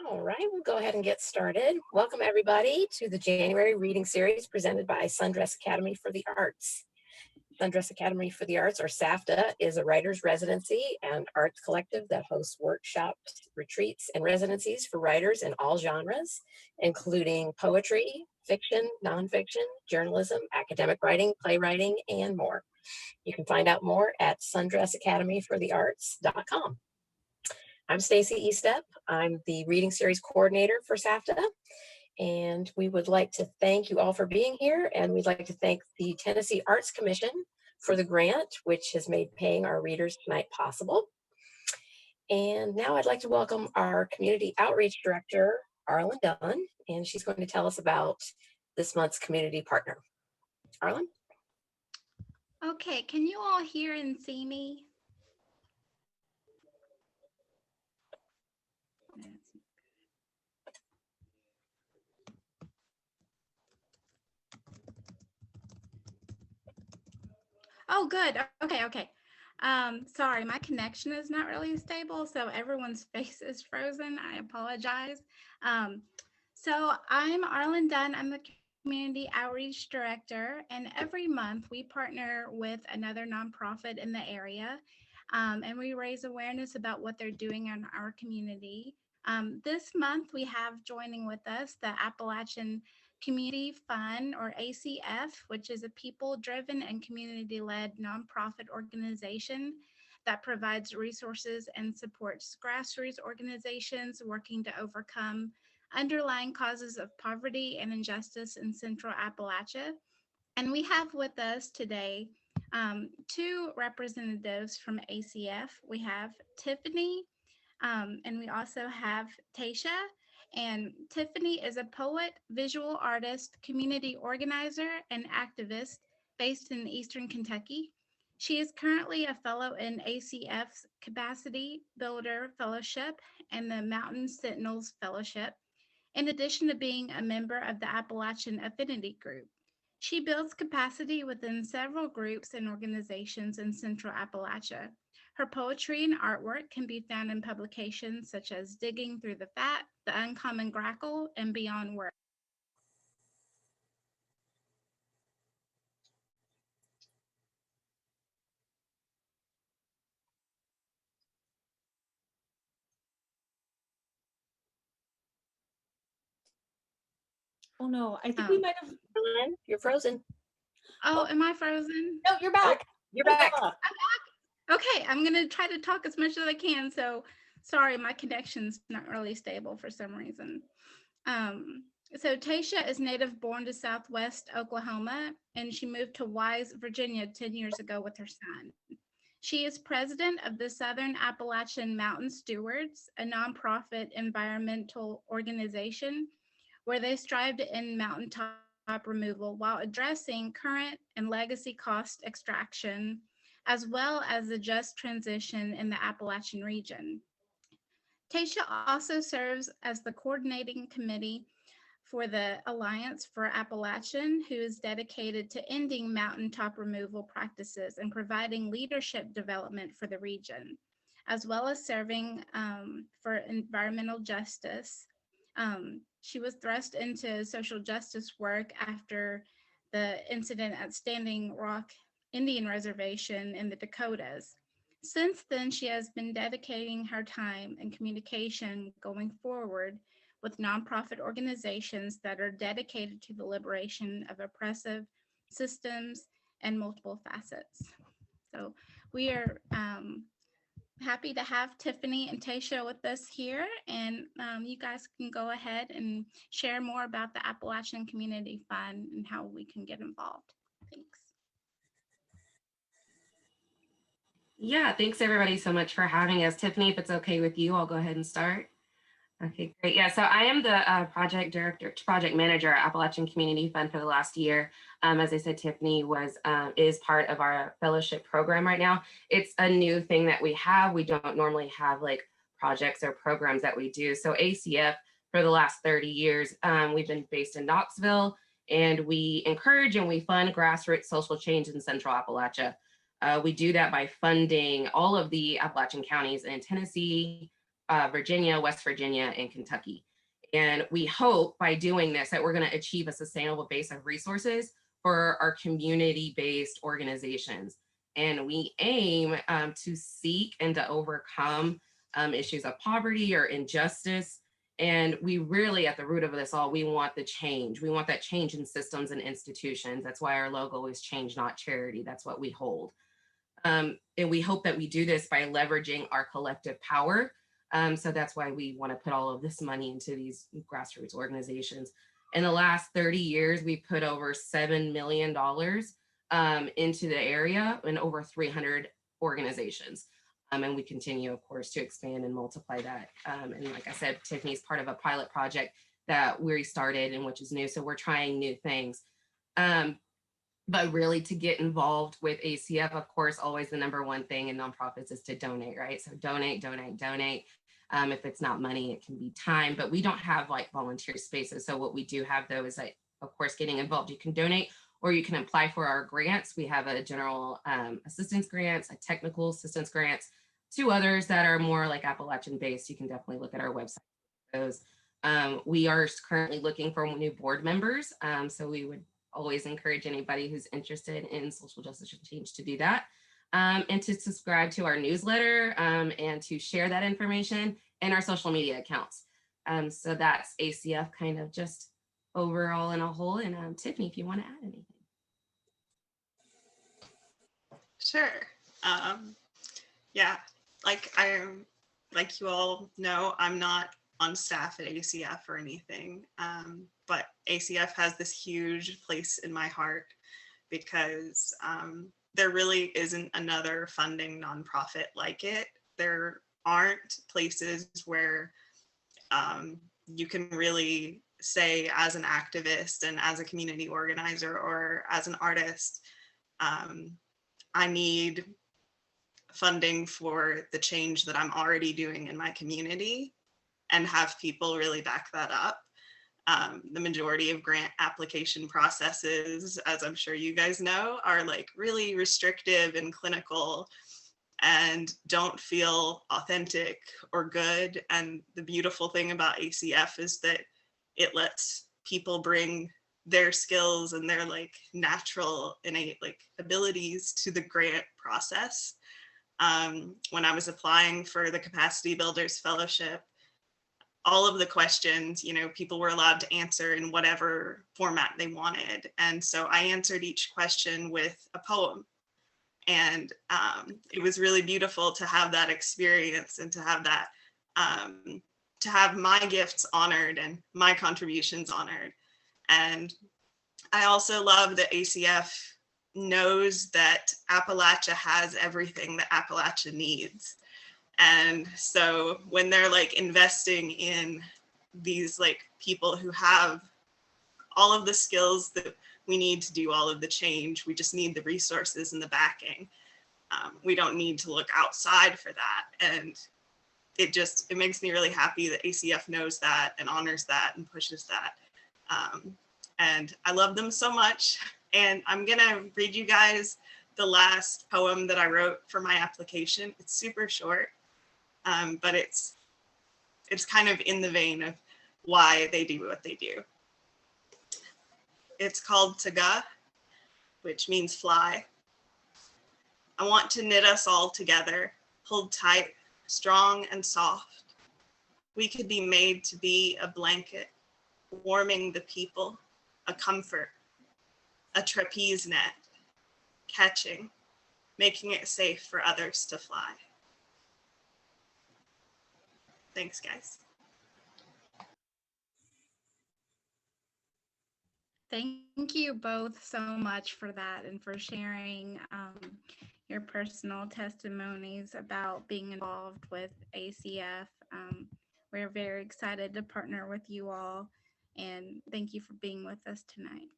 All right, we'll go ahead and get started. Welcome everybody to the January reading series presented by Sundress Academy for the Arts. Sundress Academy for the Arts, or SAFTA, is a writer's residency and arts collective that hosts workshops, retreats, and residencies for writers in all genres, including poetry, fiction, nonfiction, journalism, academic writing, playwriting, and more. You can find out more at sundressacademyforthearts.com. I'm Stacy Estep. I'm the reading series coordinator for SAFTA, and we would like to thank you all for being here, and we'd like to thank the Tennessee Arts Commission for the grant, which has made paying our readers tonight possible. And now I'd like to welcome our Community Outreach Director, Arlen Dunn, and she's going to tell us about this month's community partner. Arlen? Okay, can you all hear and see me? Oh, good. Okay. Sorry, my connection is not really stable, so everyone's face is frozen. I apologize. So I'm Arlen Dunn. I'm the Community Outreach Director, and every month we partner with another nonprofit in the area, and we raise awareness about what they're doing in our community. This month we have joining with us the Appalachian Community Fund, or ACF, which is a people-driven and community-led nonprofit organization that provides resources and supports grassroots organizations working to overcome underlying causes of poverty and injustice in Central Appalachia. And we have with us today two representatives from ACF. We have Tiffany, and we also have Tasha. And Tiffany is a poet, visual artist, community organizer, and activist based in Eastern Kentucky. She is currently a fellow in ACF's Capacity Builder Fellowship and the Mountain Sentinels Fellowship, in addition to being a member of the Appalachian Affinity Group. She builds capacity within several groups and organizations in Central Appalachia. Her poetry and artwork can be found in publications such as Digging Through the Fat, The Uncommon Grackle, and Beyond Words. Oh no, I think we might have. You're frozen. Oh, am I frozen? No, you're back. Oh, you're back. I'm back. Okay, I'm gonna try to talk as much as I can. So sorry, my connection's not really stable for some reason. So Tasha is native born to Southwest Oklahoma, and she moved to Wise, Virginia 10 years ago with her son. She is president of the Southern Appalachian Mountain Stewards, a nonprofit environmental organization where they strive to end mountaintop removal while addressing current and legacy cost extraction, as well as the just transition in the Appalachian region. Tasha also serves as the coordinating committee for the Alliance for Appalachian, who is dedicated to ending mountaintop removal practices and providing leadership development for the region, as well as serving for environmental justice. She was thrust into social justice work after the incident at Standing Rock Indian Reservation in the Dakotas. Since then, she has been dedicating her time and communication going forward with nonprofit organizations that are dedicated to the liberation of oppressive systems and multiple facets. So we are happy to have Tiffany and Tasha with us here, and you guys can go ahead and share more about the Appalachian Community Fund and how we can get involved. Thanks. Yeah, thanks everybody so much for having us. Tiffany, if it's okay with you, I'll go ahead and start. Okay, great. Yeah, so I am the project manager at Appalachian Community Fund for the last year. As I said, Tiffany is part of our fellowship program right now. It's a new thing that we have. We don't normally have like projects or programs that we do. So ACF, for the last 30 years, we've been based in Knoxville, and we encourage and we fund grassroots social change in Central Appalachia. We do that by funding all of the Appalachian counties in Tennessee, Virginia, West Virginia, and Kentucky. And we hope by doing this that we're going to achieve a sustainable base of resources for our community-based organizations. And we aim to seek and to overcome issues of poverty or injustice. And we really, at the root of this all, we want the change. We want that change in systems and institutions. That's why our logo is change, not charity. That's what we hold. And we hope that we do this by leveraging our collective power. So that's why we want to put all of this money into these grassroots organizations. In the last 30 years, we put over $7 million into the area and over 300 organizations. And we continue, of course, to expand and multiply that. And like I said, Tiffany's part of a pilot project that we started and which is new. So we're trying new things. But really to get involved with ACF, of course, always the number one thing in nonprofits is to donate, right? So donate, donate, donate. If it's not money, it can be time, but we don't have like volunteer spaces. So what we do have though is like, of course, getting involved. You can donate or you can apply for our grants. We have a general assistance grants, a technical assistance grants, 2 others that are more like Appalachian based. You can definitely look at our website for those. We are currently looking for new board members. So we would always encourage anybody who's interested in social justice and change to do that. And to subscribe to our newsletter and to share that information in our social media accounts. So that's ACF kind of just overall in a whole. And Tiffany, if you want to add anything. Sure. Yeah, like you all know, I'm not on staff at ACF or anything, but ACF has this huge place in my heart because there really isn't another funding nonprofit like it. There aren't places where you can really say as an activist and as a community organizer or as an artist, I need funding for the change that I'm already doing in my community and have people really back that up. The majority of grant application processes, as I'm sure you guys know, are like really restrictive and clinical and don't feel authentic or good. And the beautiful thing about ACF is that it lets people bring their skills and their like natural innate like abilities to the grant process. When I was applying for the Capacity Builders Fellowship, all of the questions, you know, people were allowed to answer in whatever format they wanted. And so I answered each question with a poem. And it was really beautiful to have that experience and to have that, to have my gifts honored and my contributions honored. And I also love that ACF knows that Appalachia has everything that Appalachia needs. And so when they're like investing in these like people who have all of the skills that we need to do all of the change, we just need the resources and the backing. We don't need to look outside for that. And it makes me really happy that ACF knows that and honors that and pushes that. And I love them so much. And I'm gonna read you guys the last poem that I wrote for my application. It's super short, but it's kind of in the vein of why they do what they do. It's called Taga, which means fly. I want to knit us all together, hold tight, strong and soft. We could be made to be a blanket, warming the people, a comfort, a trapeze net, catching, making it safe for others to fly. Thanks, guys. Thank you both so much for that and for sharing your personal testimonies about being involved with ACF. We're very excited to partner with you all, and thank you for being with us tonight.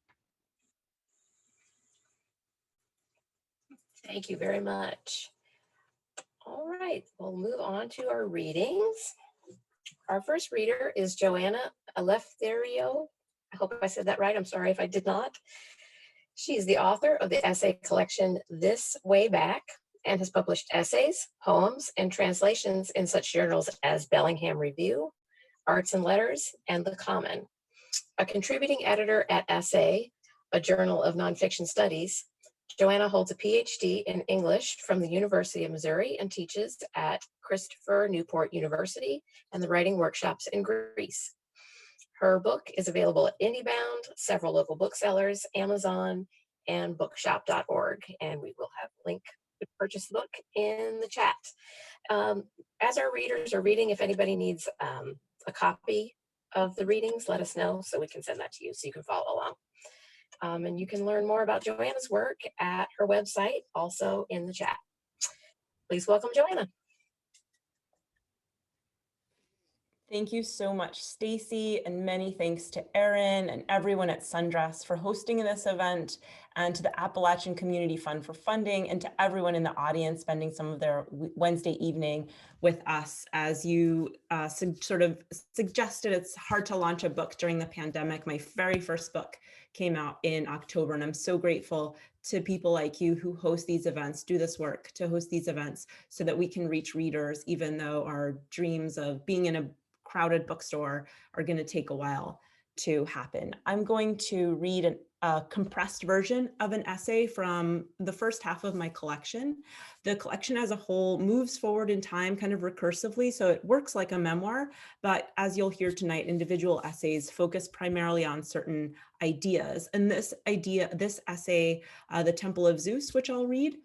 Thank you very much. All right, we'll move on to our readings. Our first reader is Joanna Eleftheriou. I hope I said that right. I'm sorry if I did not. She is the author of the essay collection This Way Back and has published essays, poems, and translations in such journals as Bellingham Review, Arts and Letters, and The Common. A contributing editor at Assay, a Journal of Nonfiction Studies, Joanna holds a PhD in English from the University of Missouri and teaches at Christopher Newport University and the writing workshops in Greece. Her book is available at IndieBound, several local booksellers, Amazon, and bookshop.org. And we will have a link to purchase the book in the chat. As our readers are reading, if anybody needs a copy of the readings, let us know so we can send that to you so you can follow along. And you can learn more about Joanna's work at her website, also in the chat. Please welcome Joanna. Thank you so much, Stacy, and many thanks to Erin and everyone at Sundress for hosting this event, and to the Appalachian Community Fund for funding, and to everyone in the audience spending some of their Wednesday evening with us. As you sort of suggested, it's hard to launch a book during the pandemic. My very first book came out in October, and I'm so grateful to people like you who host these events, do this work to host these events so that we can reach readers, even though our dreams of being in a crowded bookstore are going to take a while to happen. I'm going to read a compressed version of an essay from the first half of my collection. The collection as a whole moves forward in time kind of recursively, so it works like a memoir, but as you'll hear tonight, individual essays focus primarily on certain ideas. And this essay, The Temple of Zeus, which I'll read,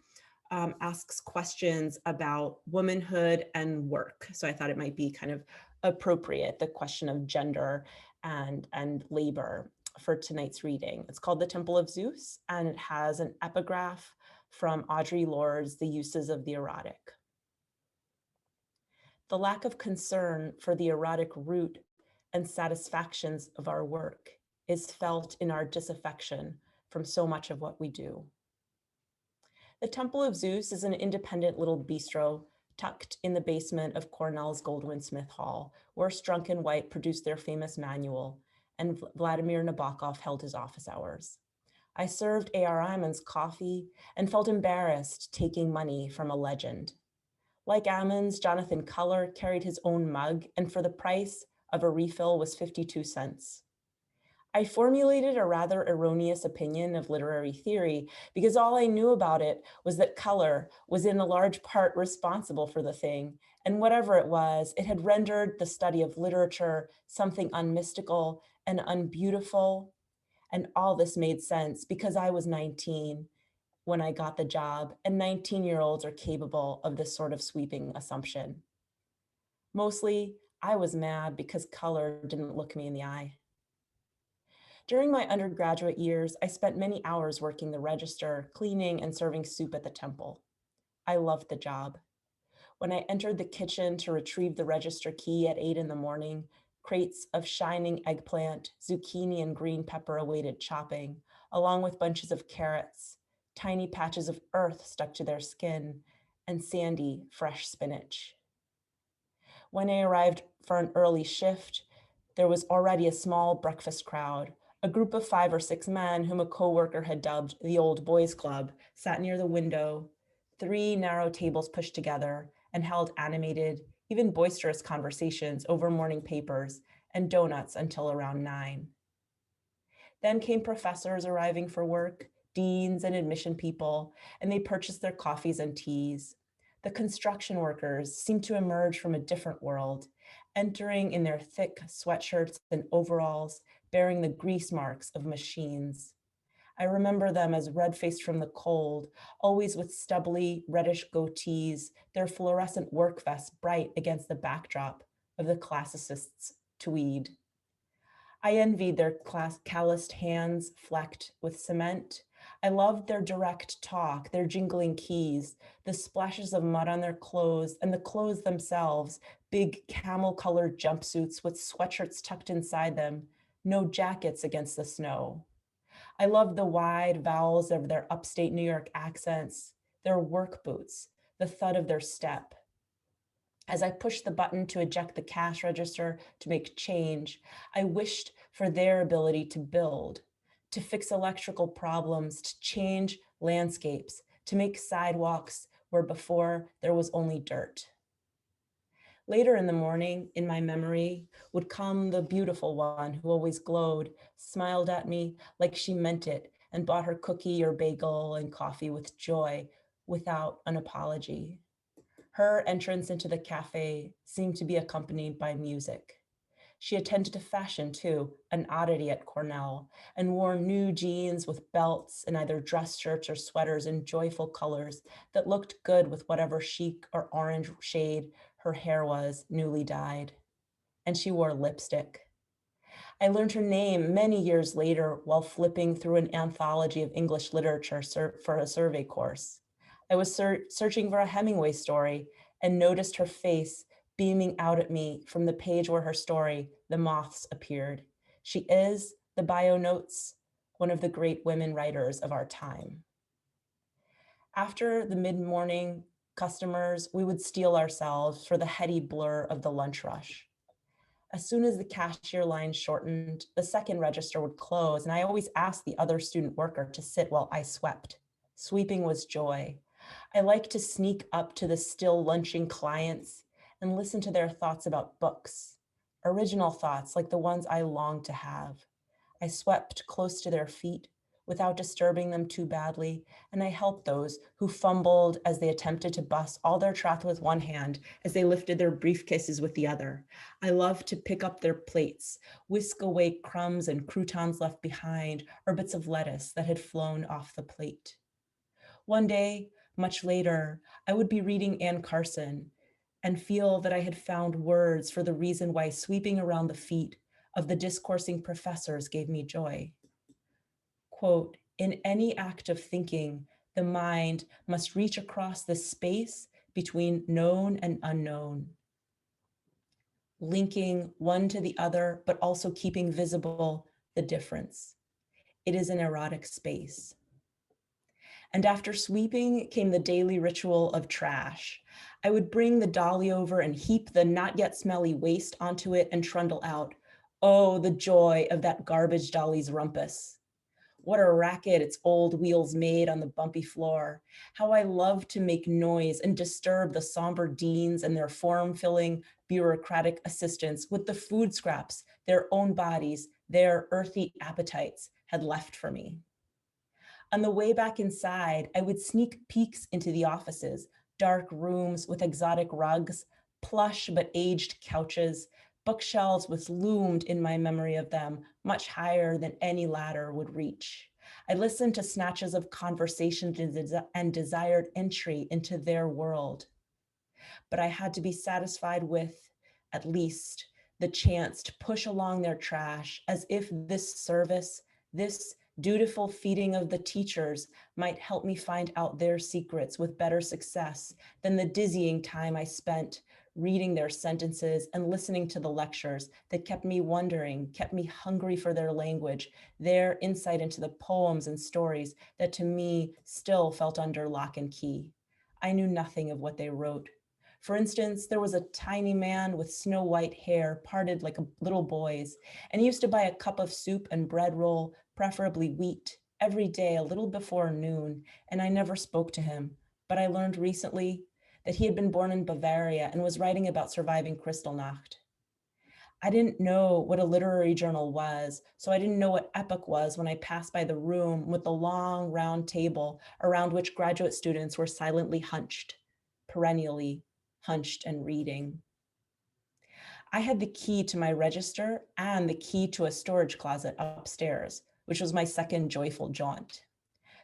asks questions about womanhood and work. So I thought it might be kind of appropriate, the question of gender and labor for tonight's reading. It's called The Temple of Zeus, and it has an epigraph from Audre Lorde's The Uses of the Erotic. The lack of concern for the erotic root and satisfactions of our work is felt in our disaffection from so much of what we do. The Temple of Zeus is an independent little bistro tucked in the basement of Cornell's Goldwyn Smith Hall, where Strunk and White produced their famous manual, and Vladimir Nabokov held his office hours. I served A.R. Iman's coffee and felt embarrassed taking money from a legend. Like Ammons, Jonathan Culler carried his own mug, and for the price of a refill was 52 cents. I formulated a rather erroneous opinion of literary theory because all I knew about it was that Culler was in a large part responsible for the thing, and whatever it was, it had rendered the study of literature something unmystical and unbeautiful. And all this made sense because I was 19 when I got the job, and 19-year-olds are capable of this sort of sweeping assumption. Mostly, I was mad because Culler didn't look me in the eye. During my undergraduate years, I spent many hours working the register, cleaning, and serving soup at the temple. I loved the job. When I entered the kitchen to retrieve the register key at 8 in the morning, crates of shining eggplant, zucchini, and green pepper awaited chopping, along with bunches of carrots, tiny patches of earth stuck to their skin, and sandy, fresh spinach. When I arrived for an early shift, there was already a small breakfast crowd. A group of 5 or 6 men whom a coworker had dubbed the Old Boys Club sat near the window, 3 narrow tables pushed together, and held animated, even boisterous conversations over morning papers and donuts until around 9. Then came professors arriving for work, deans and admission people, and they purchased their coffees and teas. The construction workers seemed to emerge from a different world, entering in their thick sweatshirts and overalls, bearing the grease marks of machines. I remember them as red-faced from the cold, always with stubbly, reddish goatees, their fluorescent work vests bright against the backdrop of the classicists' tweed. I envied their calloused hands flecked with cement. I loved their direct talk, their jingling keys, the splashes of mud on their clothes, and the clothes themselves, big camel-colored jumpsuits with sweatshirts tucked inside them, no jackets against the snow. I loved the wide vowels of their upstate New York accents, their work boots, the thud of their step. As I pushed the button to eject the cash register to make change, I wished for their ability to build, to fix electrical problems, to change landscapes, to make sidewalks where before there was only dirt. Later in the morning, in my memory, would come the beautiful one who always glowed, smiled at me like she meant it, and bought her cookie or bagel and coffee with joy, without an apology. Her entrance into the cafe seemed to be accompanied by music. She attended to fashion too, an oddity at Cornell, and wore new jeans with belts and either dress shirts or sweaters in joyful colors that looked good with whatever chic or orange shade her hair was newly dyed. And she wore lipstick. I learned her name many years later while flipping through an anthology of English literature for a survey course. I was searching for a Hemingway story and noticed her face beaming out at me from the page where her story, The Moths, appeared. She is, the bio notes, one of the great women writers of our time. After the mid-morning customers, we would steel ourselves for the heady blur of the lunch rush. As soon as the cashier line shortened, the second register would close, and I always asked the other student worker to sit while I swept. Sweeping was joy. I liked to sneak up to the still lunching clients and listen to their thoughts about books, original thoughts like the ones I longed to have. I swept close to their feet without disturbing them too badly, and I helped those who fumbled as they attempted to bus all their trash with one hand as they lifted their briefcases with the other. I loved to pick up their plates, whisk away crumbs and croutons left behind, or bits of lettuce that had flown off the plate. One day, much later, I would be reading Anne Carson and feel that I had found words for the reason why sweeping around the feet of the discoursing professors gave me joy. Quote, in any act of thinking, the mind must reach across the space between known and unknown, linking one to the other, but also keeping visible the difference. It is an erotic space. And after sweeping came the daily ritual of trash. I would bring the dolly over and heap the not yet smelly waste onto it and trundle out. Oh, the joy of that garbage dolly's rumpus. What a racket its old wheels made on the bumpy floor. How I loved to make noise and disturb the somber deans and their form-filling bureaucratic assistants with the food scraps their own bodies, their earthy appetites had left for me. On the way back inside, I would sneak peeks into the offices, dark rooms with exotic rugs, plush but aged couches, bookshelves which loomed in my memory of them much higher than any ladder would reach. I listened to snatches of conversation and desired entry into their world. But I had to be satisfied with, at least, the chance to push along their trash as if this service, this dutiful feeding of the teachers might help me find out their secrets with better success than the dizzying time I spent reading their sentences and listening to the lectures that kept me wondering, kept me hungry for their language, their insight into the poems and stories that to me still felt under lock and key. I knew nothing of what they wrote. For instance, there was a tiny man with snow white hair parted like a little boy's, and he used to buy a cup of soup and bread roll, preferably wheat, every day a little before noon, and I never spoke to him. But I learned recently that he had been born in Bavaria and was writing about surviving Kristallnacht. I didn't know what a literary journal was, so I didn't know what epoch was when I passed by the room with the long round table around which graduate students were silently hunched, perennially hunched and reading. I had the key to my register and the key to a storage closet upstairs, which was my second joyful jaunt.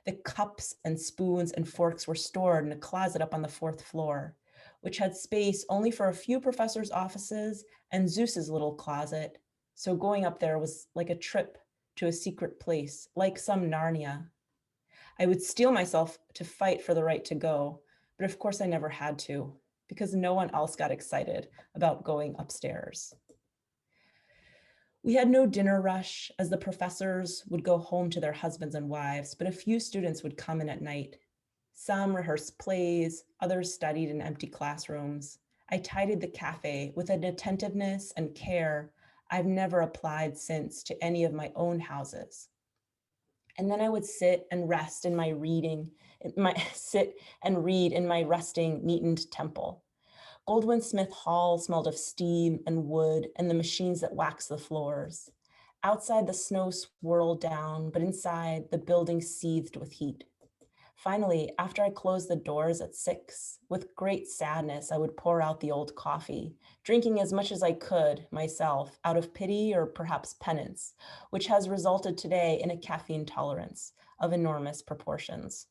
The cups and spoons and forks were stored in a closet up on the 4th floor, which had space only for a few professors' offices and Zeus's little closet. So going up there was like a trip to a secret place, like some Narnia. I would steel myself to fight for the right to go, but of course I never had to, because no one else got excited about going upstairs. We had no dinner rush, as the professors would go home to their husbands and wives, but a few students would come in at night. Some rehearsed plays, others studied in empty classrooms. I tidied the cafe with an attentiveness and care I've never applied since to any of my own houses. And then I would sit and rest in my reading, sit and read in my resting, neatened temple. Goldwyn-Smith Hall smelled of steam and wood and the machines that wax the floors. Outside, the snow swirled down, but inside, the building seethed with heat. Finally, after I closed the doors at 6, with great sadness, I would pour out the old coffee, drinking as much as I could myself out of pity or perhaps penance, which has resulted today in a caffeine tolerance of enormous proportions.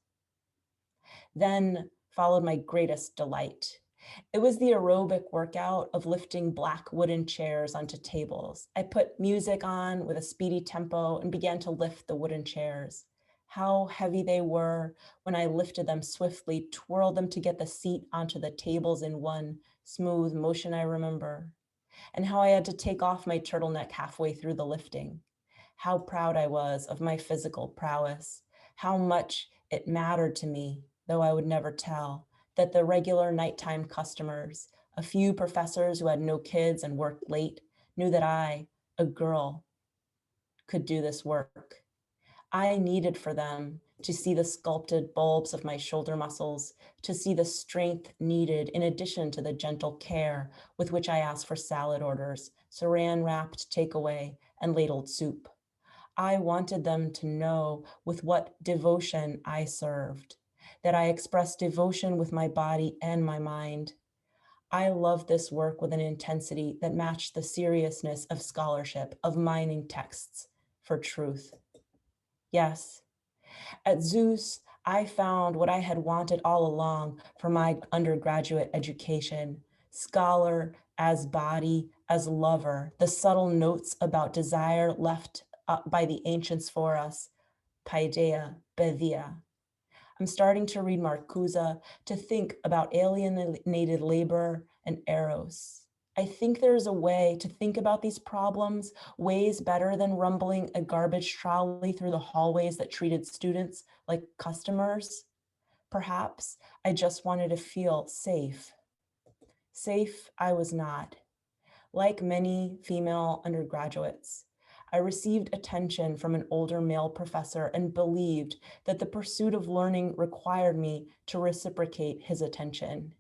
Then followed my greatest delight. It was the aerobic workout of lifting black wooden chairs onto tables. I put music on with a speedy tempo and began to lift the wooden chairs. How heavy they were when I lifted them swiftly, twirled them to get the seat onto the tables in one smooth motion I remember. And how I had to take off my turtleneck halfway through the lifting. How proud I was of my physical prowess. How much it mattered to me, though I would never tell, that the regular nighttime customers, a few professors who had no kids and worked late, knew that I, a girl, could do this work. I needed for them to see the sculpted bulbs of my shoulder muscles, to see the strength needed in addition to the gentle care with which I asked for salad orders, saran wrapped takeaway, and ladled soup. I wanted them to know with what devotion I served, that I expressed devotion with my body and my mind. I loved this work with an intensity that matched the seriousness of scholarship, of mining texts for truth. Yes, at Zeus, I found what I had wanted all along for my undergraduate education: scholar as body, as lover, the subtle notes about desire left by the ancients for us, paideia, bethia. I'm starting to read Marcuse to think about alienated labor and eros. I think there's a way to think about these problems, ways better than rumbling a garbage trolley through the hallways that treated students like customers. Perhaps I just wanted to feel safe. Safe I was not. Like many female undergraduates, I received attention from an older male professor and believed that the pursuit of learning required me to reciprocate his attention.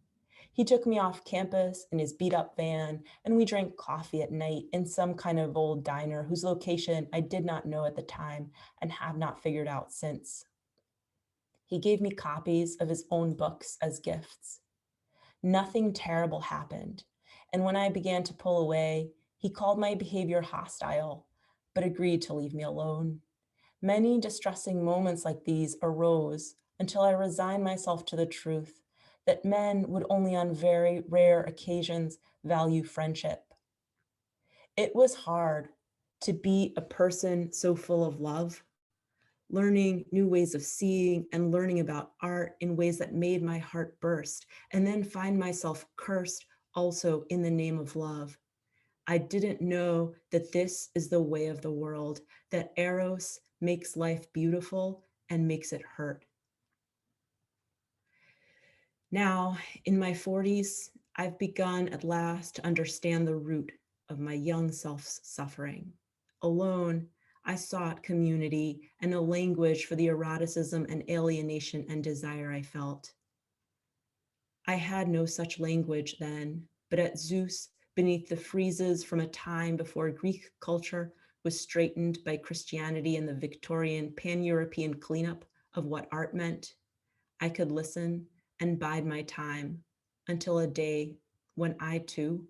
He took me off campus in his beat-up van, and we drank coffee at night in some kind of old diner whose location I did not know at the time and have not figured out since. He gave me copies of his own books as gifts. Nothing terrible happened, and when I began to pull away, he called my behavior hostile, but agreed to leave me alone. Many distressing moments like these arose until I resigned myself to the truth that men would only on very rare occasions value friendship. It was hard to be a person so full of love, learning new ways of seeing and learning about art in ways that made my heart burst, and then find myself cursed also in the name of love. I didn't know that this is the way of the world, that eros makes life beautiful and makes it hurt. Now, in my 40s, I've begun at last to understand the root of my young self's suffering. Alone, I sought community and a language for the eroticism and alienation and desire I felt. I had no such language then, but at Zeus, beneath the friezes from a time before Greek culture was straightened by Christianity and the Victorian pan-European cleanup of what art meant, I could listen and bide my time until a day when I too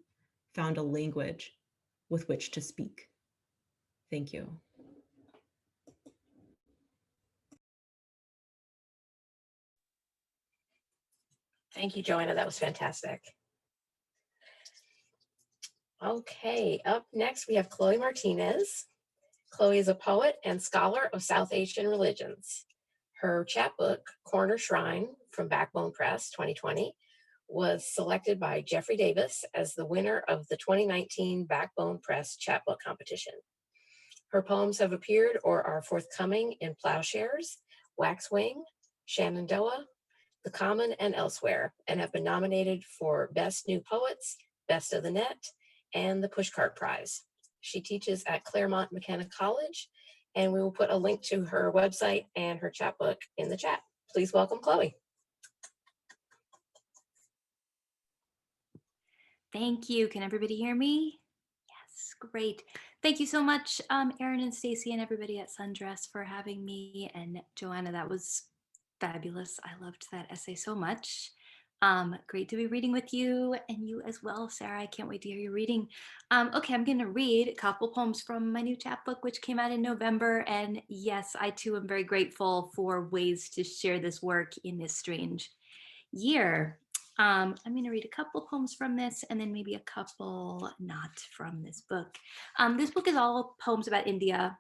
found a language with which to speak. Thank you. Thank you, Joanna. That was fantastic. Okay, up next we have Chloe Martinez. Chloe is a poet and scholar of South Asian religions. Her chapbook, Corner Shrine, from Backbone Press 2020, was selected by Geffrey Davis as the winner of the 2019 Backbone Press Chapbook Competition. Her poems have appeared or are forthcoming in Ploughshares, Waxwing, Shenandoah, The Common, and elsewhere, and have been nominated for Best New Poets, Best of the Net, and the Pushcart Prize. She teaches at Claremont McKenna College and we will put a link to her website and her chapbook in the chat. Please welcome Chloe. Thank you. Can everybody hear me? Yes, great. Thank you so much, Erin and Stacy and everybody at Sundress for having me. And Joanna, that was fabulous. I loved that essay so much. Great to be reading with you, and you as well, Sarah. I can't wait to hear your reading. Okay, I'm going to read a couple poems from my new chapbook, which came out in November. And yes, I too am very grateful for ways to share this work in this strange year. I'm going to read a couple poems from this and then maybe a couple not from this book. This book is all poems about India.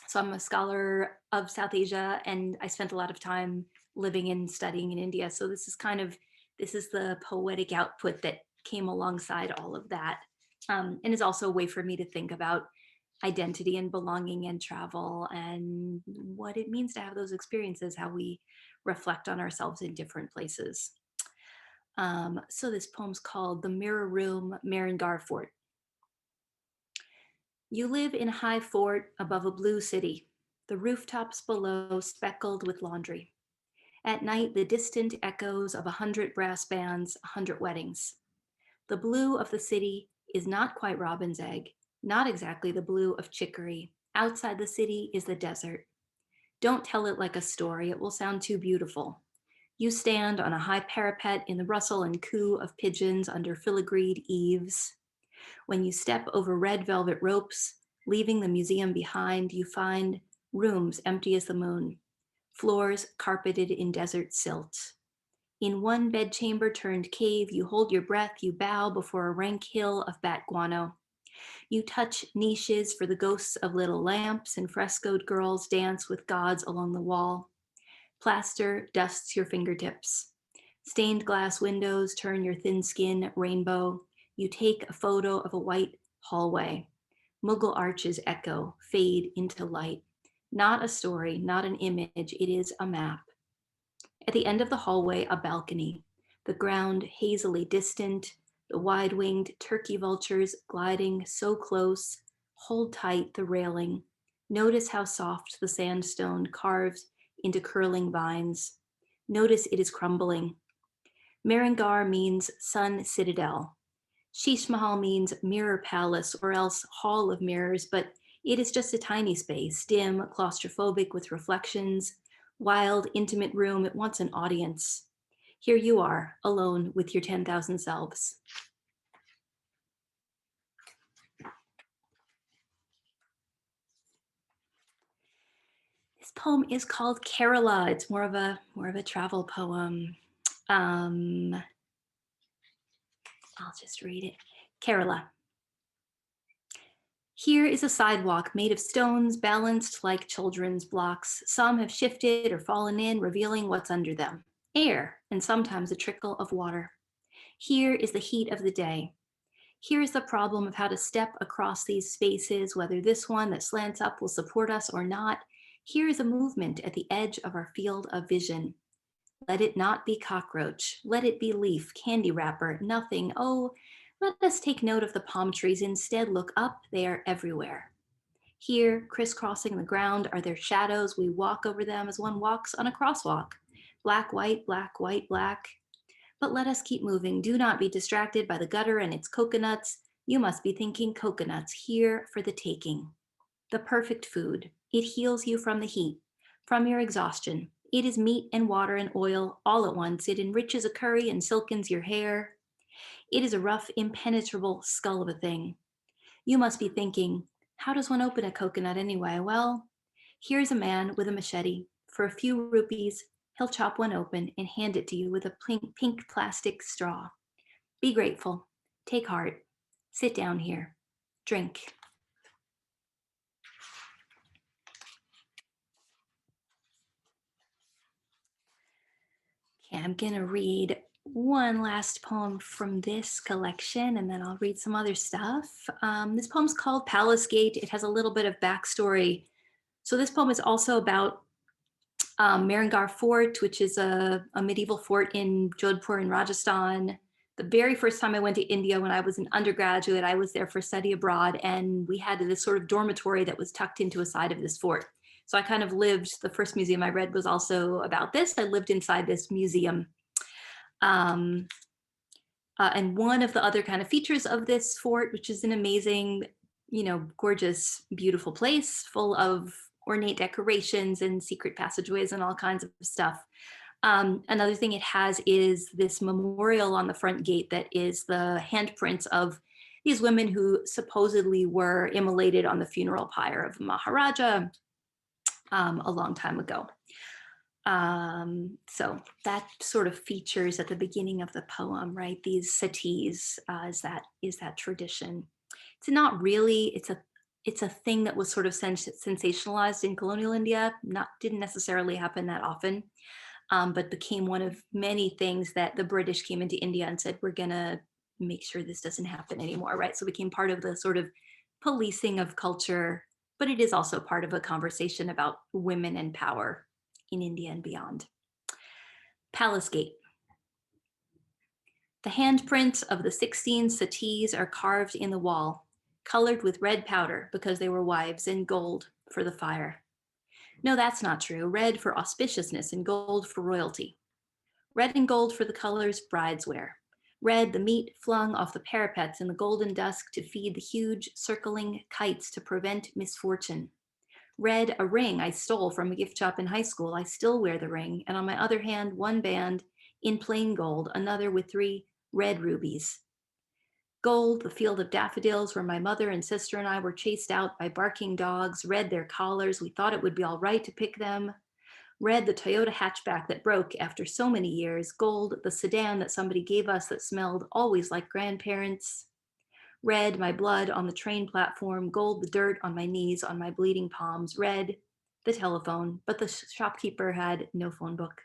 So I'm a scholar of South Asia, and I spent a lot of time living and studying in India. So this is the poetic output that came alongside all of that, and is also a way for me to think about identity and belonging and travel and what it means to have those experiences, how we reflect on ourselves in different places. So this poem's called The Mirror Room, Merengar Fort. You live in a high fort above a blue city, the rooftops below speckled with laundry. At night, the distant echoes of 100 brass bands, 100 weddings. The blue of the city is not quite robin's egg, not exactly the blue of chicory. Outside the city is the desert. Don't tell it like a story, it will sound too beautiful. You stand on a high parapet in the rustle and coo of pigeons under filigreed eaves. When you step over red velvet ropes, leaving the museum behind, you find rooms empty as the moon, floors carpeted in desert silt. In one bedchamber turned cave, you hold your breath, you bow before a rank hill of bat guano. You touch niches for the ghosts of little lamps, and frescoed girls dance with gods along the wall. Plaster dusts your fingertips. Stained glass windows turn your thin skin rainbow. You take a photo of a white hallway. Mughal arches echo, fade into light. Not a story, not an image, it is a map. At the end of the hallway, a balcony. The ground hazily distant, the wide-winged turkey vultures gliding so close. Hold tight the railing. Notice how soft the sandstone carves into curling vines. Notice it is crumbling. Merengar means sun citadel. Sheesh Mahal means mirror palace or else hall of mirrors, but it is just a tiny space, dim, claustrophobic with reflections, wild, intimate room. It wants an audience. Here you are, alone with your 10,000 selves. This poem is called Kerala. It's more of a travel poem. I'll just read it. Kerala. Here is a sidewalk made of stones balanced like children's blocks. Some have shifted or fallen in, revealing what's under them. Air, and sometimes a trickle of water. Here is the heat of the day. Here is the problem of how to step across these spaces, whether this one that slants up will support us or not. Here is a movement at the edge of our field of vision. Let it not be cockroach. Let it be leaf, candy wrapper, nothing. Oh, let us take note of the palm trees. Instead, look up. They are everywhere. Here, crisscrossing the ground, are their shadows. We walk over them as one walks on a crosswalk. Black, white, black. But let us keep moving. Do not be distracted by the gutter and its coconuts. You must be thinking coconuts here for the taking. The perfect food. It heals you from the heat, from your exhaustion. It is meat and water and oil all at once. It enriches a curry and silkens your hair. It is a rough, impenetrable skull of a thing. You must be thinking, how does one open a coconut anyway? Well, here's a man with a machete. For a few rupees, he'll chop one open and hand it to you with a pink plastic straw. Be grateful. Take heart. Sit down here. Drink. Okay, I'm gonna read one last poem from this collection, and then I'll read some other stuff. This poem's called Palace Gate. It has a little bit of backstory. So this poem is also about Merengar Fort, which is a medieval fort in Jodhpur in Rajasthan, The very first time I went to India when I was an undergraduate, I was there for study abroad, and we had this sort of dormitory that was tucked into a side of this fort. So I kind of lived, the first museum I read was also about this. I lived inside this museum. And one of the other kind of features of this fort, which is an amazing, you know, gorgeous, beautiful place full of ornate decorations and secret passageways and all kinds of stuff. Another thing it has is this memorial on the front gate that is the handprints of these women who supposedly were immolated on the funeral pyre of Maharaja a long time ago. So that sort of features at the beginning of the poem, right? These satis is that tradition. It's not really, it's a thing that was sort of sensationalized in colonial India, didn't necessarily happen that often. But became one of many things that the British came into India and said, we're gonna make sure this doesn't happen anymore, right? So it became part of the sort of policing of culture, but it is also part of a conversation about women and power in India and beyond. Palace Gate. The handprints of the 16 satis are carved in the wall, colored with red powder because they were wives, and gold for the fire. No, that's not true. Red for auspiciousness and gold for royalty. Red and gold for the colors brides wear. Red, the meat flung off the parapets in the golden dusk to feed the huge circling kites to prevent misfortune. Red, a ring I stole from a gift shop in high school. I still wear the ring. And on my other hand, one band in plain gold, another with 3 red rubies. Gold, the field of daffodils where my mother and sister and I were chased out by barking dogs. Red, their collars. We thought it would be all right to pick them. Red, the Toyota hatchback that broke after so many years. Gold, the sedan that somebody gave us that smelled always like grandparents. Red, my blood on the train platform. Gold, the dirt on my knees, on my bleeding palms. Red, the telephone, but the shopkeeper had no phone book.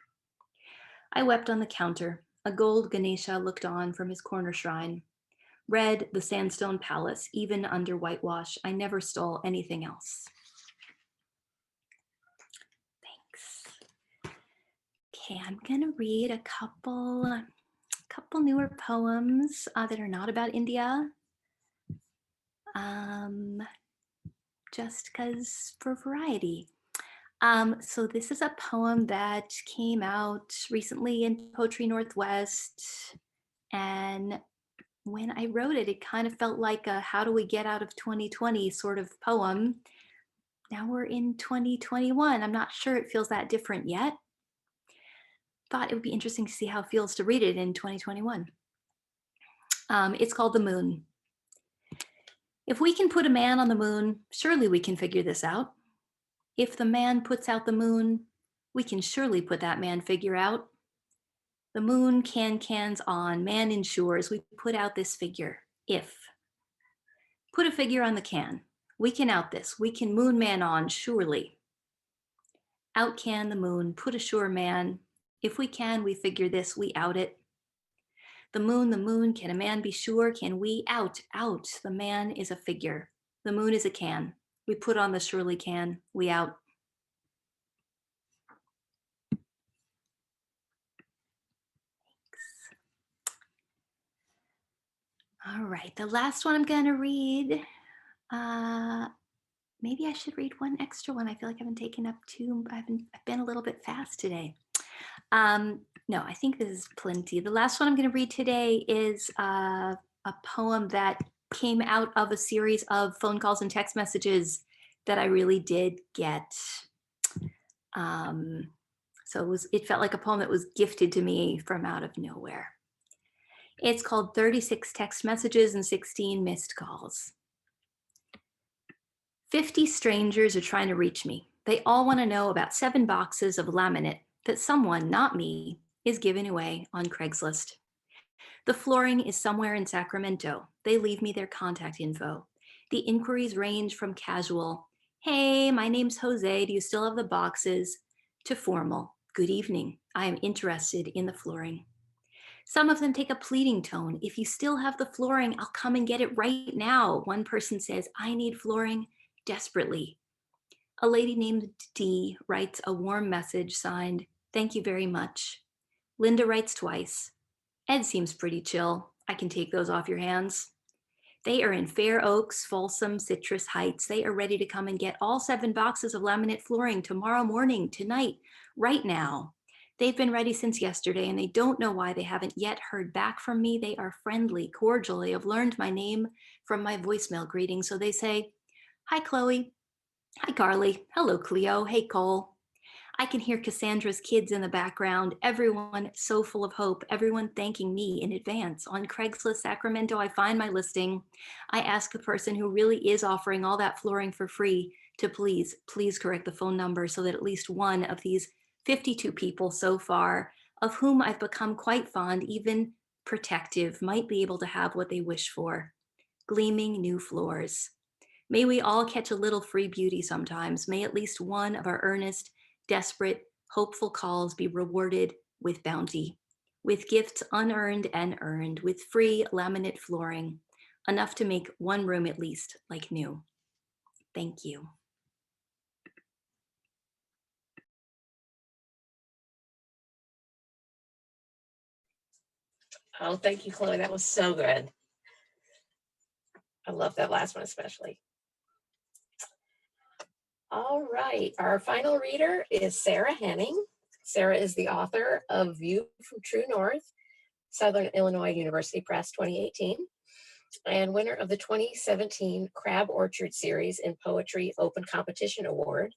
I wept on the counter. A gold Ganesha looked on from his corner shrine. Red, the sandstone palace, even under whitewash. I never stole anything else. Thanks. Okay, I'm gonna read a couple newer poems that are not about India. Just because for variety. So this is a poem that came out recently in Poetry Northwest, and when I wrote it, it kind of felt like a how do we get out of 2020 sort of poem. Now we're in 2021. I'm not sure it feels that different yet. Thought it would be interesting to see how it feels to read it in 2021. It's called The Moon. If we can put a man on the moon, surely we can figure this out. If the man puts out the moon, we can surely put that man figure out. The moon cans on, man ensures we put out this figure. If. Put a figure on the can. We can out this. We can moon man on, surely. Out can the moon, put a sure man. If we can, we figure this, we out it. The moon, can a man be sure? Can we out? The man is a figure. The moon is a can. We put on the surely can, we out. All right, the last one I'm gonna read, maybe I should read one extra one. I feel like I haven't taken up two, I've been a little bit fast today. No, I think this is plenty. The last one I'm gonna read today is a poem that came out of a series of phone calls and text messages that I really did get. So it felt like a poem that was gifted to me from out of nowhere. It's called 36 Text Messages and 16 Missed Calls. 50 strangers are trying to reach me. They all want to know about 7 boxes of laminate that someone, not me, is giving away on Craigslist. The flooring is somewhere in Sacramento. They leave me their contact info. The inquiries range from casual, hey, my name's Jose, do you still have the boxes, to formal, good evening, I am interested in the flooring. Some of them take a pleading tone. If you still have the flooring, I'll come and get it right now. One person says, I need flooring desperately. A lady named Dee writes a warm message signed, thank you very much. Linda writes twice. Ed seems pretty chill. I can take those off your hands. They are in Fair Oaks, Folsom, Citrus Heights. They are ready to come and get all 7 boxes of laminate flooring tomorrow morning, tonight, right now. They've been ready since yesterday, and they don't know why they haven't yet heard back from me. They are friendly, cordial. They have learned my name from my voicemail greeting. So they say, hi, Chloe. Hi, Carly. Hello, Cleo. Hey, Cole. I can hear Cassandra's kids in the background, everyone so full of hope, everyone thanking me in advance. On Craigslist Sacramento, I find my listing. I ask a person who really is offering all that flooring for free to please correct the phone number so that at least one of these 52 people so far, of whom I've become quite fond, even protective, might be able to have what they wish for. Gleaming new floors. May we all catch a little free beauty sometimes. May at least one of our earnest, desperate, hopeful calls be rewarded with bounty, with gifts unearned and earned, with free laminate flooring, enough to make one room at least like new. Thank you. Oh, thank you, Chloe. That was so good. I love that last one especially. All right, our final reader is Sarah Henning. Sarah is the author of View from True North, Southern Illinois University Press 2018, and winner of the 2017 Crab Orchard Series in Poetry Open Competition Award,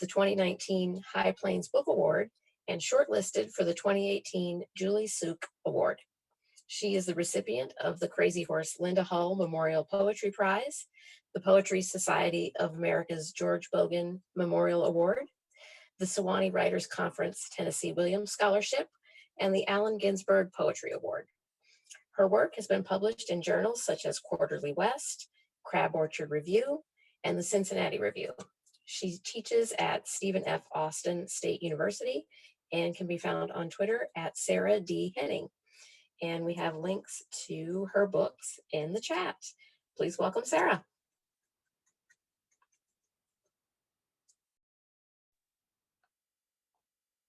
the 2019 High Plains Book Award, and shortlisted for the 2018 Julie Suk Award. She is the recipient of the Crazy Horse Linda Hull Memorial Poetry Prize, the Poetry Society of America's George Bogan Memorial Award, the Sewanee Writers Conference Tennessee Williams Scholarship, and the Allen Ginsberg Poetry Award. Her work has been published in journals such as Quarterly West, Crab Orchard Review, and the Cincinnati Review. She teaches at Stephen F. Austin State University and can be found on Twitter at Sarah D. Henning. And we have links to her books in the chat. Please welcome Sarah.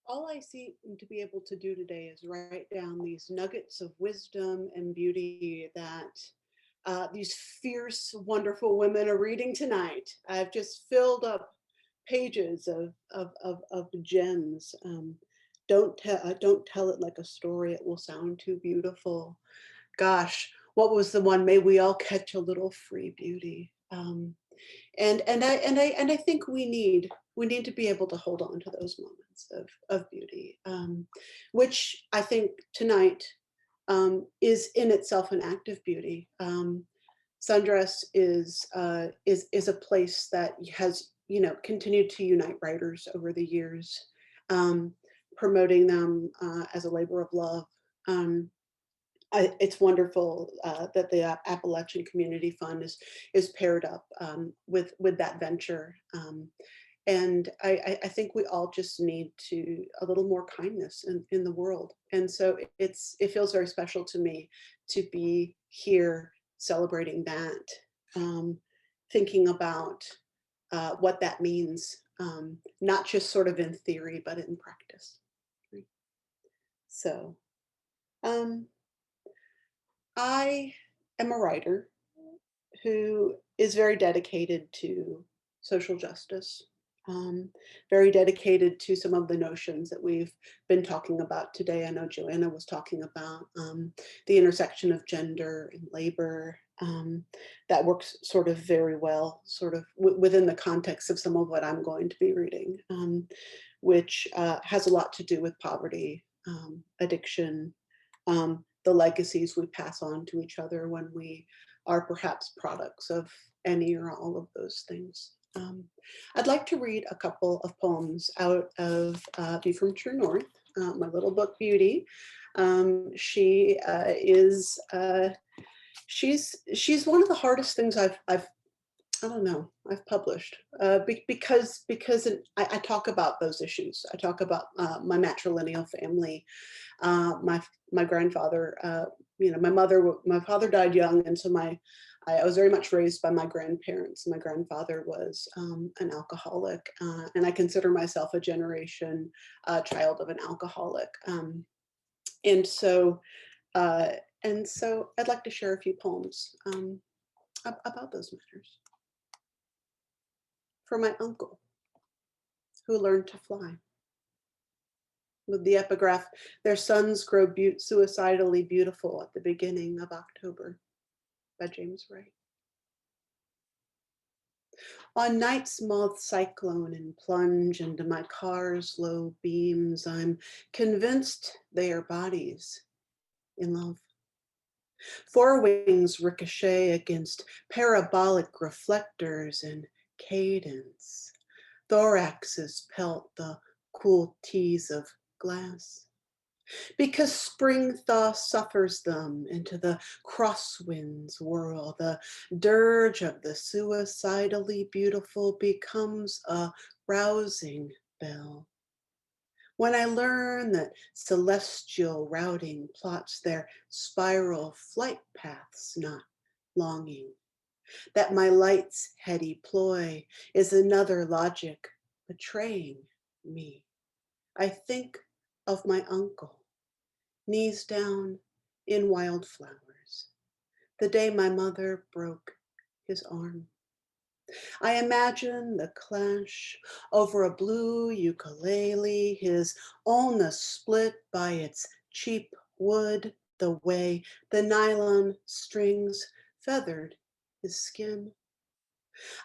All I seem to be able to do today is write down these nuggets of wisdom and beauty that these fierce, wonderful women are reading tonight. I've just filled up pages of gems. Don't tell it like a story. It will sound too beautiful. Gosh, what was the one? May we all catch a little free beauty. And I think we need to be able to hold on to those moments of beauty, which I think tonight is in itself an act of beauty. Sundress is a place that has continued to unite writers over the years, promoting them as a labor of love. It's wonderful that the Appalachian Community Fund is paired up with that venture. And I think we all just need a little more kindness in the world. And so it feels very special to me to be here celebrating that, thinking about what that means, not just sort of in theory, but in practice. So I am a writer who is very dedicated to social justice, very dedicated to some of the notions that we've been talking about today. I know Joanna was talking about the intersection of gender and labor. That works sort of very well, sort of within the context of some of what I'm going to be reading, which has a lot to do with poverty, addiction, the legacies we pass on to each other when we are perhaps products of any or all of those things. I'd like to read a couple of poems out of View from True North, my little book Beauty. She's one of the hardest things I've published because I talk about those issues. I talk about my matrilineal family, my grandfather. My father died young, and so I was very much raised by my grandparents. My grandfather was an alcoholic, and I consider myself a generation child of an alcoholic. And so And so I'd like to share a few poems about those matters. For my uncle, who learned to fly. With the epigraph, their sons grow suicidally beautiful at the beginning of October, by James Wright. On nights moth cyclone and plunge into my car's low beams, I'm convinced they are bodies in love. Forewings ricochet against parabolic reflectors and cadence. Thoraxes pelt the cool teas of glass. Because spring thaw suffers them into the crosswinds whirl, the dirge of the suicidally beautiful becomes a rousing bell. When I learn that celestial routing plots their spiral flight paths, not longing, that my light's heady ploy is another logic betraying me, I think of my uncle, knees down in wildflowers, the day my mother broke his arm. I imagine the clash over a blue ukulele, his ulna split by its cheap wood, the way the nylon strings feathered his skin.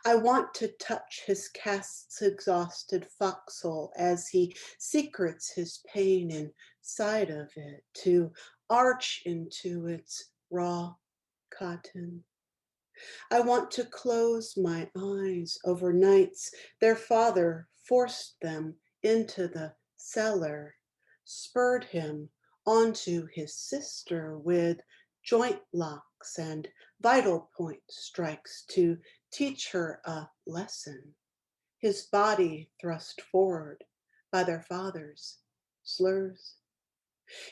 I want to touch his cast's exhausted foxhole as he secrets his pain inside of it, to arch into its raw cotton. I want to close my eyes over nights their father forced them into the cellar, spurred him onto his sister with joint locks and vital point strikes to teach her a lesson, his body thrust forward by their father's slurs.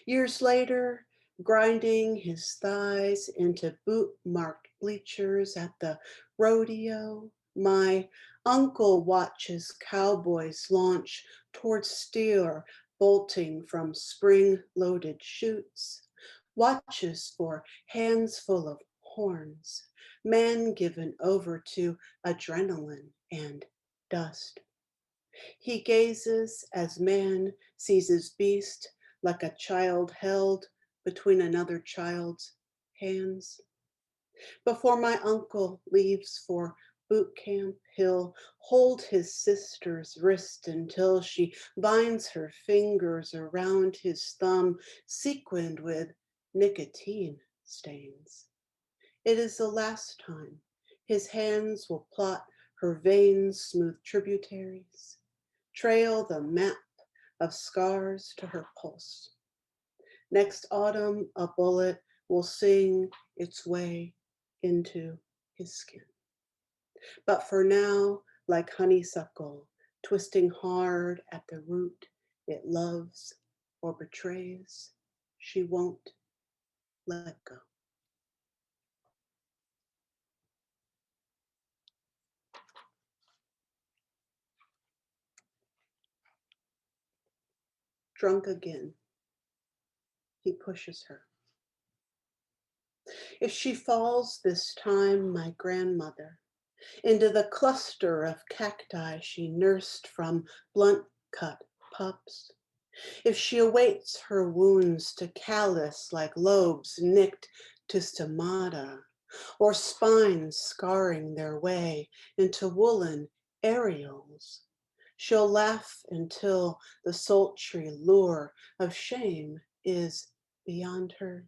Years later, grinding his thighs into boot-marked bleachers at the rodeo, my uncle watches cowboys launch towards steer bolting from spring-loaded chutes, watches for hands full of horns, men given over to adrenaline and dust. He gazes as man seizes beast like a child held between another child's hands. Before my uncle leaves for boot camp, he'll hold his sister's wrist until she binds her fingers around his thumb, sequined with nicotine stains. It is the last time his hands will plot her veins' smooth tributaries, trail the map of scars to her pulse. Next autumn, a bullet will sing its way into his skin. But for now, like honeysuckle, twisting hard at the root it loves or betrays, she won't let go. Drunk again, he pushes her. If she falls this time, my grandmother, into the cluster of cacti she nursed from blunt cut pups, if she awaits her wounds to callous like lobes nicked to stomata, or spines scarring their way into woolen areoles, she'll laugh until the sultry lure of shame is beyond her.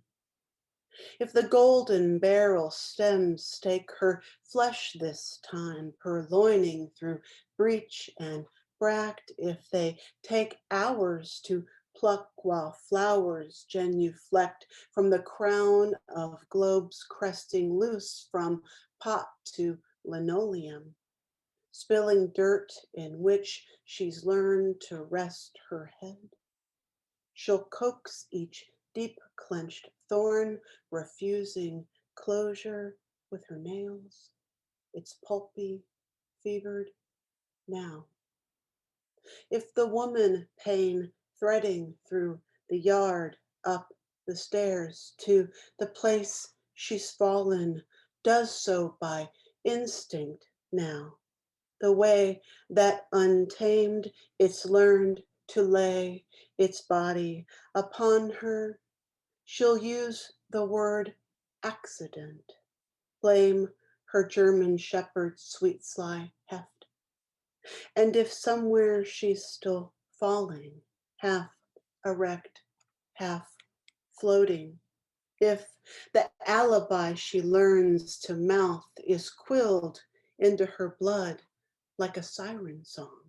If the golden barrel stems stake her flesh this time, purloining through breach and bract, if they take hours to pluck while flowers genuflect from the crown of globes cresting loose from pot to linoleum, spilling dirt in which she's learned to rest her head, she'll coax each deep clenched thorn, refusing closure with her nails. It's pulpy, fevered now. If the woman pain threading through the yard, up the stairs to the place she's fallen, does so by instinct now. The way that untamed it's learned to lay its body upon her, she'll use the word accident, blame her German shepherd's sweet sly heft. And if somewhere she's still falling, half erect, half floating, if the alibi she learns to mouth is quilled into her blood like a siren song,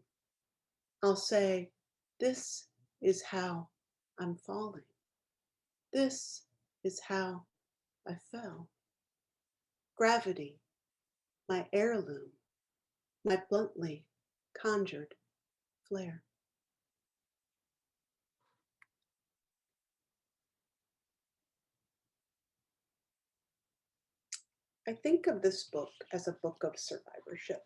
I'll say, this is how I'm falling. This is how I fell. Gravity, my heirloom, my bluntly conjured flare. I think of this book as a book of survivorship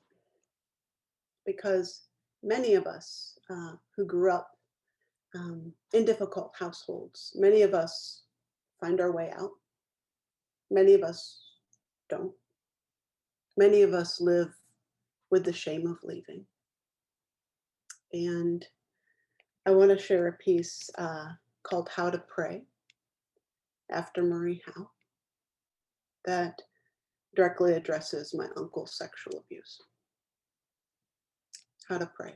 because many of us who grew up in difficult households, many of us find our way out. Many of us don't. Many of us live with the shame of leaving. And I want to share a piece called How to Pray after Marie Howe that directly addresses my uncle's sexual abuse. How to pray.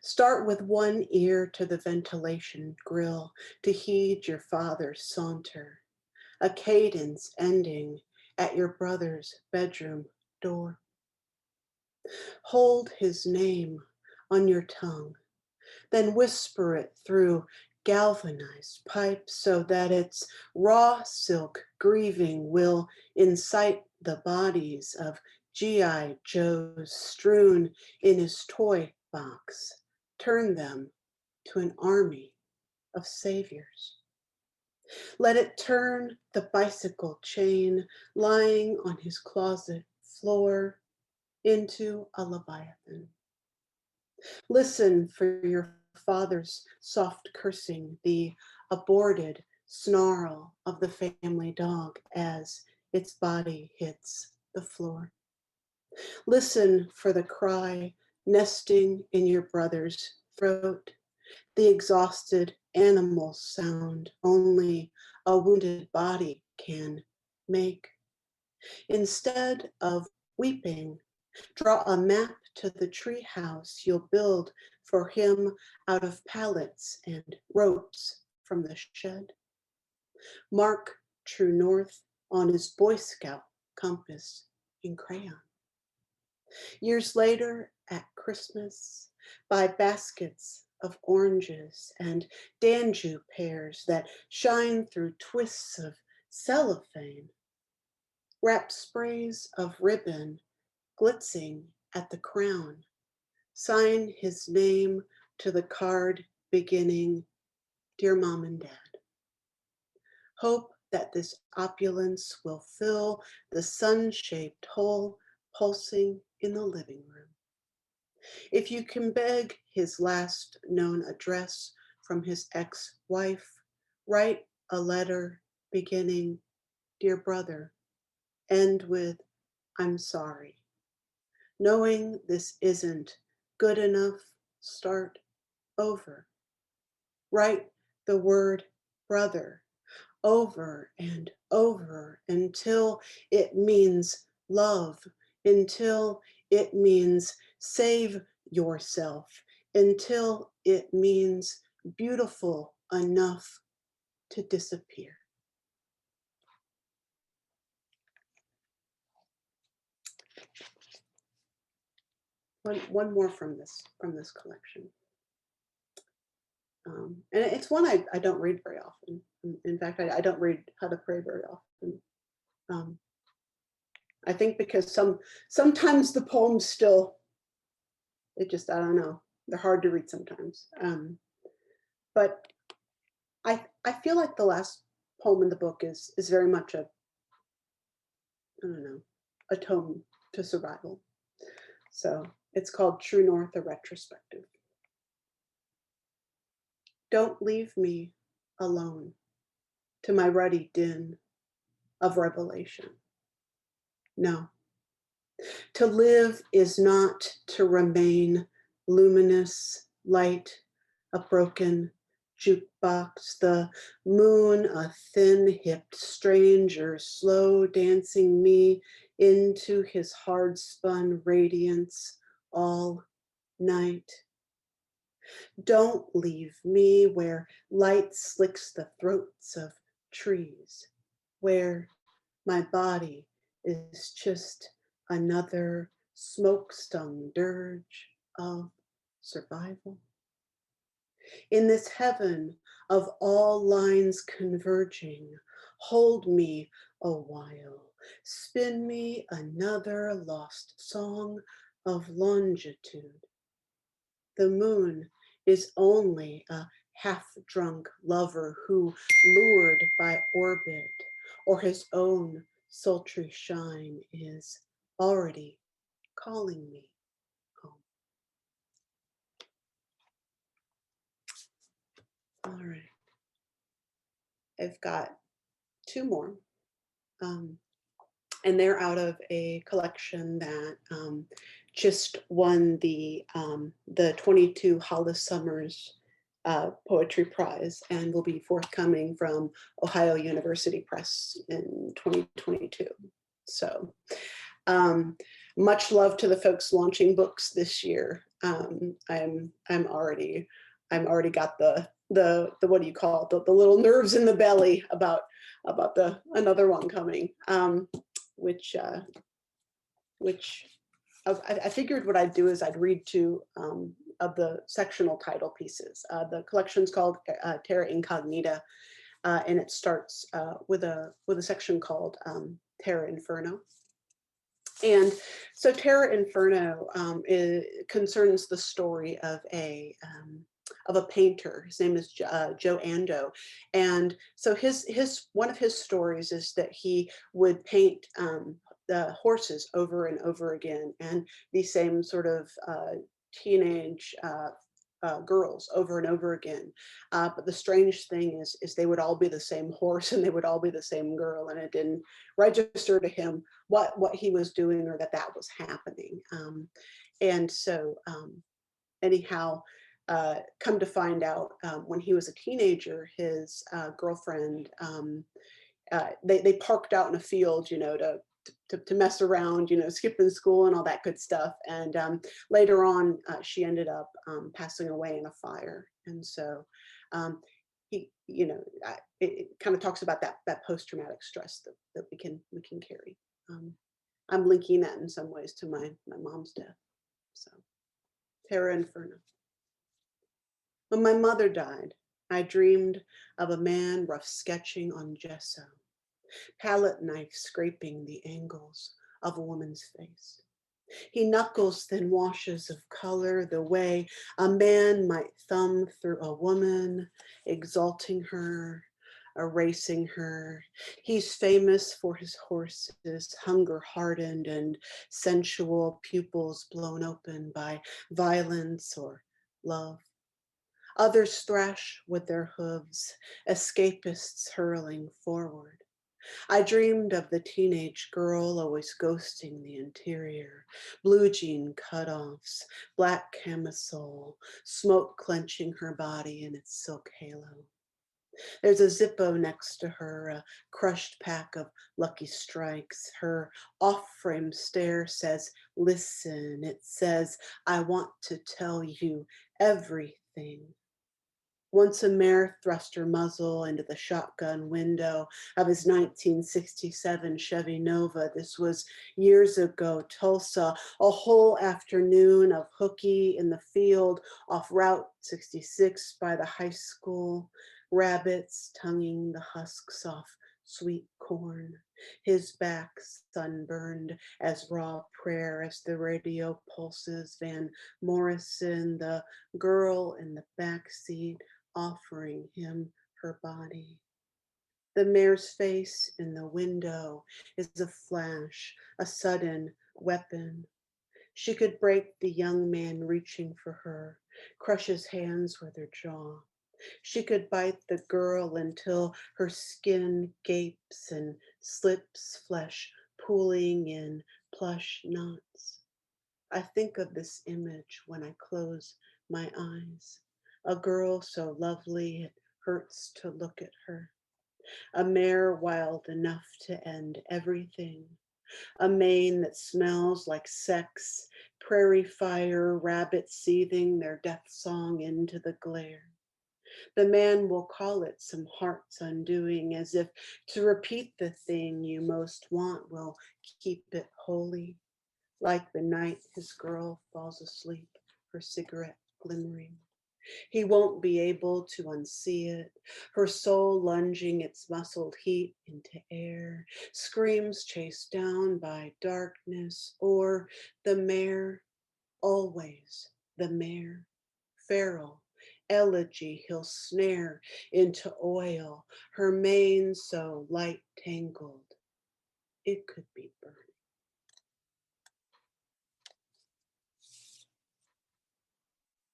Start with one ear to the ventilation grill to heed your father's saunter, a cadence ending at your brother's bedroom door. Hold his name on your tongue, then whisper it through galvanized pipes so that its raw silk grieving will incite the bodies of G.I. Joes strewn in his toy box, turn them to an army of saviors. Let it turn the bicycle chain lying on his closet floor into a leviathan. Listen for your father's soft cursing, the aborted snarl of the family dog as its body hits the floor. Listen for the cry nesting in your brother's throat, the exhausted animal sound only a wounded body can make. Instead of weeping, draw a map to the treehouse you'll build for him out of pallets and ropes from the shed. Mark true north on his Boy Scout compass in crayon. Years later, at Christmas, buy baskets of oranges and Danju pears that shine through twists of cellophane. Wrap sprays of ribbon glitzing at the crown. Sign his name to the card beginning, Dear Mom and Dad. Hope that this opulence will fill the sun-shaped hole pulsing in the living room. If you can beg his last known address from his ex-wife, write a letter beginning, Dear Brother, end with, I'm sorry. Knowing this isn't good enough, start over. Write the word brother over and over until it means love, until it means save yourself, until it means beautiful enough to disappear. One more from this collection. And it's one I don't read very often. In fact, I don't read How to Pray very often. I think because sometimes the poems still, I don't know, they're hard to read sometimes. But I feel like the last poem in the book is very much a tome to survival. So it's called True North, a Retrospective. Don't leave me alone to my ruddy din of revelation. No, to live is not to remain luminous, light, a broken jukebox, the moon, a thin-hipped stranger, slow dancing me into his hard-spun radiance all night. Don't leave me where light slicks the throats of trees, where my body is just another smoke-stung dirge of survival. In this heaven of all lines converging, hold me a while, spin me another lost song of longitude. The moon is only a half-drunk lover who, lured by orbit or his own sultry shine, is already calling me home. All right. I've got two more. And they're out of a collection that just won the 22 Hollis Summers Poetry Prize and will be forthcoming from Ohio University Press in 2022. So much love to the folks launching books this year. I'm already got the what do you call it, the little nerves in the belly about the another one coming. Which I figured what I'd do is I'd read two of the sectional title pieces. The collection's called Terra Incognita, and it starts with a section called Terra Inferno. And so Terra Inferno concerns the story of a painter. His name is Joe Ando, and so one of his stories is that he would paint the horses over and over again, and these same sort of teenage girls over and over again. But the strange thing is they would all be the same horse and they would all be the same girl, and it didn't register to him what he was doing or that was happening. And so anyhow, come to find out, when he was a teenager, his girlfriend, they parked out in a field, you know, to mess around, you know, skipping school and all that good stuff. And later on, she ended up passing away in a fire. And so he, you know, it kind of talks about that post-traumatic stress that we can carry. I'm linking that in some ways to my mom's death. So Terra Inferno. When my mother died, I dreamed of a man rough sketching on gesso, palette knife scraping the angles of a woman's face. He knuckles thin washes of color the way a man might thumb through a woman, exalting her, erasing her. He's famous for his horses, hunger hardened and sensual pupils blown open by violence or love. Others thrash with their hooves, escapists hurling forward. I dreamed of the teenage girl always ghosting the interior, blue jean cutoffs, black camisole, smoke clenching her body in its silk halo. There's a Zippo next to her, a crushed pack of Lucky Strikes. Her off-frame stare says, listen. It says, I want to tell you everything. Once a mare thrust her muzzle into the shotgun window of his 1967 Chevy Nova. This was years ago, Tulsa, a whole afternoon of hooky in the field off Route 66 by the high school, rabbits tonguing the husks off sweet corn, his back sunburned as raw prayer as the radio pulses, Van Morrison, the girl in the back seat, offering him her body. The mare's face in the window is a flash, a sudden weapon. She could break the young man reaching for her, crush his hands with her jaw. She could bite the girl until her skin gapes and slips, flesh pooling in plush knots. I think of this image when I close my eyes. A girl so lovely it hurts to look at her. A mare wild enough to end everything. A mane that smells like sex, prairie fire, rabbits seething their death song into the glare. The man will call it some heart's undoing, as if to repeat the thing you most want will keep it holy, like the night his girl falls asleep, her cigarette glimmering. He won't be able to unsee it, her soul lunging its muscled heat into air, screams chased down by darkness, or the mare, always the mare, feral, elegy he'll snare into oil, her mane so light tangled, it could be burning.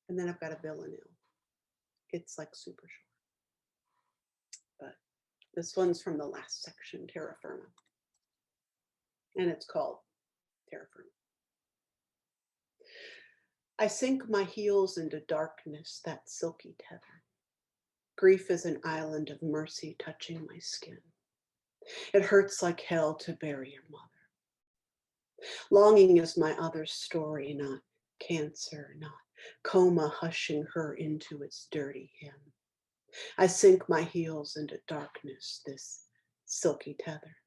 And then I've got a villanelle. It's like super short, but this one's from the last section, Terra Inferno, and it's called Terra Inferno. I sink my heels into darkness, that silky tether. Grief is an island of mercy touching my skin. It hurts like hell to bury your mother. Longing is my other story, not cancer, not coma hushing her into its dirty hymn. I sink my heels into darkness, this silky tether.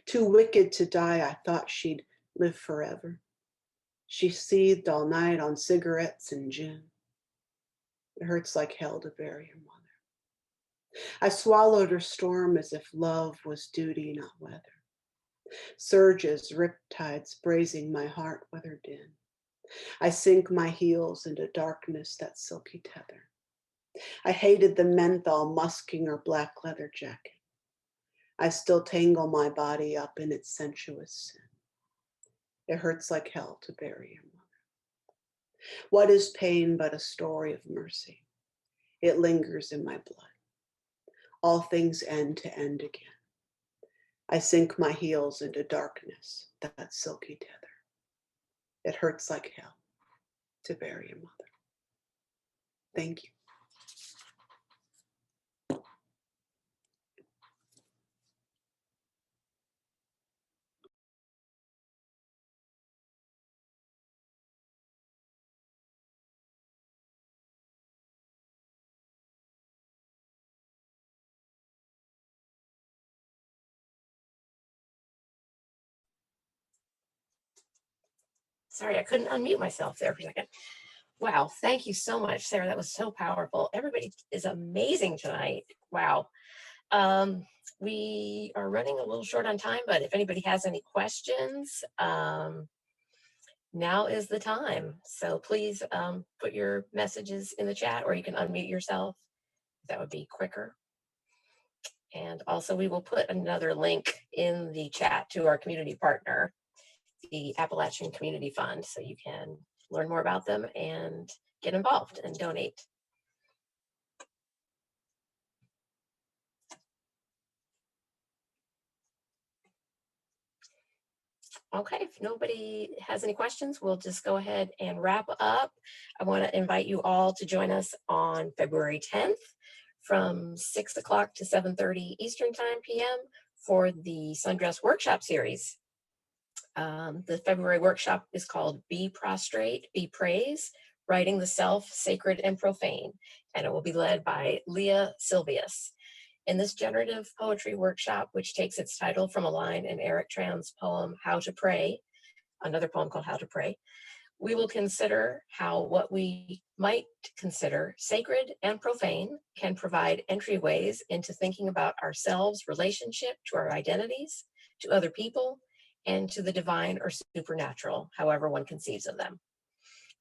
Too wicked to die, I thought she'd live forever. She seethed all night on cigarettes and gin. It hurts like hell to bury your mother. I swallowed her storm as if love was duty, not weather. Surges, riptides, brazing my heart weathered in. I sink my heels into darkness, that silky tether. I hated the menthol musking her black leather jacket. I still tangle my body up in its sensuous sin. It hurts like hell to bury your mother. What is pain but a story of mercy? It lingers in my blood. All things end to end again. I sink my heels into darkness, that silky tether. It hurts like hell to bury your mother. Thank you. Sorry, I couldn't unmute myself there for a second. Wow, thank you so much, Sarah. That was so powerful. Everybody is amazing tonight. Wow. We are running a little short on time, but if anybody has any questions, now is the time. So please put your messages in the chat, or you can unmute yourself. That would be quicker. And also we will put another link in the chat to our community partner, the Appalachian Community Fund, so you can learn more about them and get involved and donate. Okay, if nobody has any questions, we'll just go ahead and wrap up. I want to invite you all to join us on February 10th from 6 o'clock to 7:30 Eastern Time PM for the Sundress Workshop Series. The February workshop is called Be Prostrate, Be Praise, Writing the Self, Sacred and Profane, and it will be led by Leah Silvius. In this generative poetry workshop, which takes its title from a line in Eric Tran's poem, How to Pray, another poem called How to Pray, we will consider how what we might consider sacred and profane can provide entryways into thinking about ourselves' relationship to our identities, to other people, and to the divine or supernatural, however one conceives of them.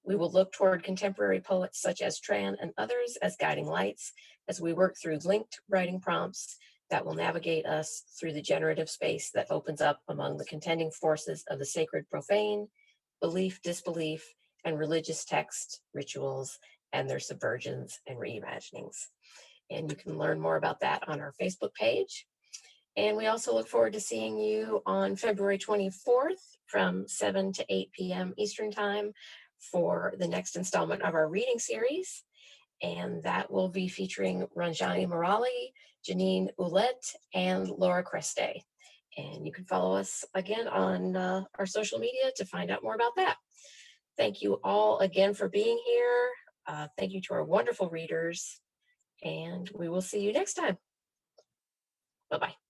We will look toward contemporary poets such as Tran and others as guiding lights as we work through linked writing prompts that will navigate us through the generative space that opens up among the contending forces of the sacred profane, belief, disbelief, and religious text, rituals, and their subversions and reimaginings. And you can learn more about that on our Facebook page. And we also look forward to seeing you on February 24th from 7 to 8 p.m. Eastern Time for the next installment of our reading series. And that will be featuring Ranjani Murali, Janine Ouellette, and Laura Creste. And you can follow us again on our social media to find out more about that. Thank you all again for being here. Thank you to our wonderful readers, and we will see you next time. Bye-bye.